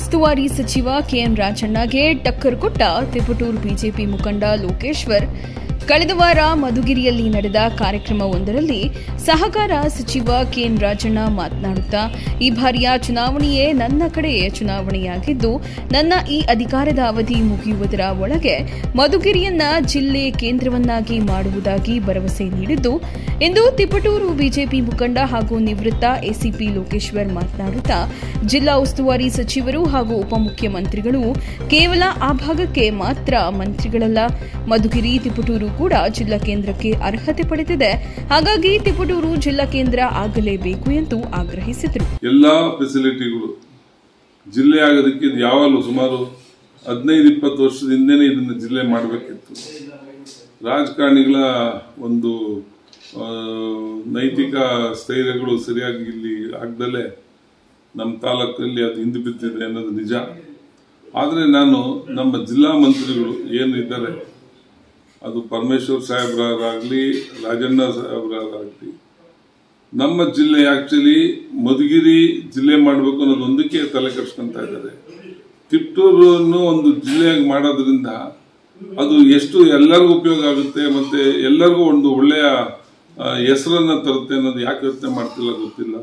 ಉಸ್ತುವಾರಿ ಸಚಿವ ಕೆಎನ್ ರಾಜಣ್ಣಗೆ ಟಕ್ಕರ್ ಕೊಟ್ಟ ತಿಪಟೂರು ಬಿಜೆಪಿ ಮುಖಂಡ ಲೋಕೇಶ್ವರ್ ಕಳೆದ ವಾರ ಮಧುಗಿರಿಯಲ್ಲಿ ನಡೆದ ಕಾರ್ಯಕ್ರಮವೊಂದರಲ್ಲಿ ಸಹಕಾರ ಸಚಿವ ಕೆಎನ್ ರಾಜಣ್ಣ ಮಾತನಾಡುತ್ತಾ ಈ ಬಾರಿಯ ಚುನಾವಣೆಯೇ ನನ್ನ ಕಡೆಯೇ ಚುನಾವಣೆಯಾಗಿದ್ದು ನನ್ನ ಈ ಅಧಿಕಾರದ ಅವಧಿ ಮುಗಿಯುವುದರ ಒಳಗೆ ಮಧುಗಿರಿಯನ್ನ ಜಿಲ್ಲೆ ಕೇಂದ್ರವನ್ನಾಗಿ ಮಾಡುವುದಾಗಿ ಭರವಸೆ ನೀಡಿದ್ದು ಇಂದು ತಿಪಟೂರು ಬಿಜೆಪಿ ಮುಖಂಡ ಹಾಗೂ ನಿವೃತ್ತ ಎಸಿಪಿ ಲೋಕೇಶ್ವರ್ ಮಾತನಾಡುತ್ತಾ ಜಿಲ್ಲಾ ಉಸ್ತುವಾರಿ ಸಚಿವರು ಹಾಗೂ ಉಪಮುಖ್ಯಮಂತ್ರಿಗಳು ಕೇವಲ ಆ ಭಾಗಕ್ಕೆ ಮಾತ್ರ ಮಂತ್ರಿಗಳಲ್ಲ, ಮಧುಗಿರಿ ತಿಪಟೂರು ಕೂಡ ಜಿಲ್ಲಾ ಕೇಂದ್ರಕ್ಕೆ ಅರ್ಹತೆ ಪಡೆದಿದೆ. ಹಾಗಾಗಿ ತಿಪಟೂರು ಜಿಲ್ಲಾ ಕೇಂದ್ರ ಆಗಲೇಬೇಕು ಎಂದು ಆಗ್ರಹಿಸಿದರು. ಎಲ್ಲಾ ಫೆಸಿಲಿಟಿಗಳು ಜಿಲ್ಲೆ ಆಗೋದಕ್ಕೆ ಯಾವಾಗಲೂ ಸುಮಾರು 15-20 ವರ್ಷದ ಹಿಂದೆನೇ ಇದನ್ನ ಜಿಲ್ಲೆ ಮಾಡಬೇಕಿತ್ತು. ರಾಜಕಾರಣಿಗಳ ಒಂದು ನೈತಿಕ ಸ್ಥೈರ್ಯಗಳು ಸರಿಯಾಗಿ ಇಲ್ಲಿ ಆಗದಲ್ಲೇ ನಮ್ಮ ತಾಲೂಕಲ್ಲಿ ಅದು ಹಿಂದೆ ಬಿದ್ದಿದೆ ಅನ್ನೋದು ನಿಜ. ಆದರೆ ನಾನು ನಮ್ಮ ಜಿಲ್ಲಾ ಮಂತ್ರಿಗಳು ಏನು ಇದ್ದಾರೆ, ಅದು ಪರಮೇಶ್ವರ್ ಸಾಹೇಬ್ರಾಗಲಿ ರಾಜಣ್ಣ ಸಾಹೇಬ್ರಾಗಲಿ, ನಮ್ಮ ಜಿಲ್ಲೆ ಆಕ್ಚುಲಿ ಮಧುಗಿರಿ ಜಿಲ್ಲೆ ಮಾಡಬೇಕು ಅನ್ನೋದೊಂದಕ್ಕೆ ತಲೆ ಕೆಡಿಸ್ಕೊಂತ ಇದ್ದಾರೆ. ತಿಪಟೂರನ್ನು ಒಂದು ಜಿಲ್ಲೆಯಾಗಿ ಮಾಡೋದ್ರಿಂದ ಅದು ಎಷ್ಟು ಎಲ್ಲರಿಗೂ ಉಪಯೋಗ ಆಗುತ್ತೆ ಮತ್ತೆ ಎಲ್ಲರಿಗೂ ಒಂದು ಒಳ್ಳೆಯ ಹೆಸರನ್ನ ತರುತ್ತೆ ಅನ್ನೋದು ಯಾಕೆ ಯೋಚನೆ ಮಾಡ್ತಿಲ್ಲ ಗೊತ್ತಿಲ್ಲ.